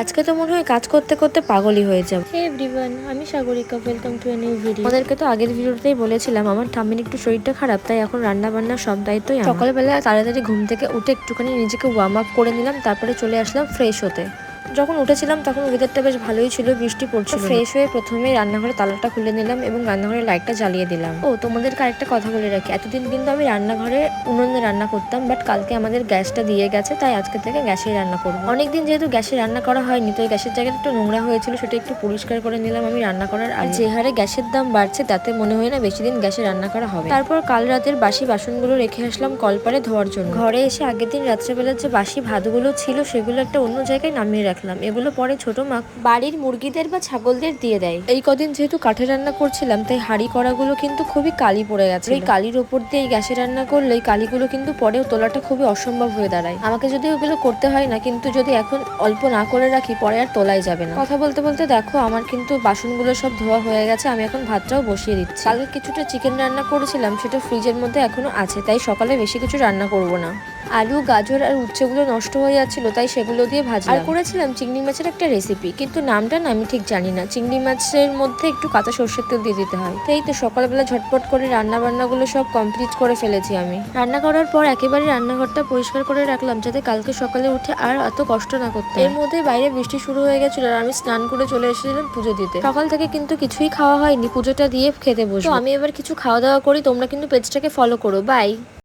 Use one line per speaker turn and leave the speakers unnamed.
আজকে তো মনে হয় কাজ করতে করতে পাগলই হয়ে যাব। হে এভরিওয়ান, আমি Sagarika, welcome to a new video. আমাদেরকে তো আগের ভিডিওতেই বলেছিলাম আমার ঠাম্মির একটু শরীরটা খারাপ, তাই এখন রান্না বান্নার সব দায়িত্বই আমার। সকালবেলা তাড়াতাড়ি ঘুম থেকে উঠে একটুখানি নিজেকে ওয়ার্ম আপ করে নিলাম, তারপরে চলে আসলাম ফ্রেশ হতে। যখন উঠেছিলাম তখন ওয়েদারটা বেশ ভালোই ছিল, বৃষ্টি পড়ছিল। ফ্রেশ হয়ে প্রথমেই রান্নাঘরে তালাটা খুলে নিলাম এবং রান্নাঘরের লাইটটা জ্বালিয়ে দিলাম। ও তোমাদেরকে আরেকটা কথা বলে রাখি, এতদিন কিন্তু আমি রান্নাঘরে উনুনে রান্না করতাম, বাট কালকে আমাদের গ্যাসটা দিয়ে গেছে, তাই আজকে থেকে গ্যাসেই রান্না করবো। অনেকদিন যেহেতু গ্যাসে রান্না করা হয়নি, তো গ্যাসের জায়গাটা একটু নোংরা হয়েছিল, সেটা একটু পরিষ্কার করে নিলাম আমি রান্না করার আগে। যে হারে গ্যাসের দাম বাড়ছে তাতে মনে হয় না বেশি দিন গ্যাসে রান্না করা হবে। তারপর কাল রাতের বাসি বাসনগুলো রেখে আসলাম কলপারে ধোয়ার জন্য। ঘরে এসে আগের দিন রাত্রেবেলার যে বাসি ভাতগুলো ছিল সেগুলো একটা অন্য জায়গায় নামিয়ে রাখলাম। এগুলো পরে ছোট মা বাড়ির মুরগিদের বা ছাগলদের দিয়ে দেয়। এই কদিন যেহেতু কাঠে রান্না করছিলাম, তাই হাঁড়ি কড়াগুলো কিন্তু খুবই কালি পড়ে গেছে। এই কালির ওপর দিয়ে এই গ্যাসে রান্না করলে এই কালিগুলো কিন্তু পরেও তোলাটা খুবই অসম্ভব হয়ে দাঁড়ায়। আমাকে যদি ওগুলো করতে হয় না, কিন্তু যদি এখন অল্প না করে রাখি পরে আর তোলাই যাবে না। কথা বলতে বলতে দেখো আমার কিন্তু বাসনগুলো সব ধোয়া হয়ে গেছে, আমি এখন ভাতটাও বসিয়ে দিচ্ছি। কালকে কিছুটা চিকেন রান্না করেছিলাম, সেটা ফ্রিজের মধ্যে এখনো আছে, তাই সকালে বেশি কিছু রান্না করব না। আলু, গাজর আর উচ্ছেগুলো নষ্ট হয়ে যাচ্ছিল, তাই সেগুলো দিয়ে ভাজলাম। আর করেছিলাম চিংড়ি মাছের একটা রেসিপি, কিন্তু নামটা না আমি ঠিক জানি না। চিংড়ি মাছের মধ্যে একটু কাঁচা সর্ষের তেল দিয়ে দিতে হয়। তো এই তো সকালবেলা ঝটপট করে রান্না বান্নাগুলো সব কমপ্লিট করে ফেলেছি আমি। রান্না করার পর একেবারে রান্নাঘরটা পরিষ্কার করে রাখলাম, যাতে কালকে সকালে উঠে আর এত কষ্ট না করতে। এর মধ্যে বাইরে বৃষ্টি শুরু হয়ে গেছিল আর আমি স্নান করে চলে এসেছিলাম পুজো দিতে। সকাল থেকে কিন্তু কিছুই খাওয়া হয়নি, পুজোটা দিয়ে খেতে বসবো। তো আমি এবার কিছু খাওয়া দাওয়া করি, তোমরা কিন্তু পেজটাকে ফলো করো। বাই।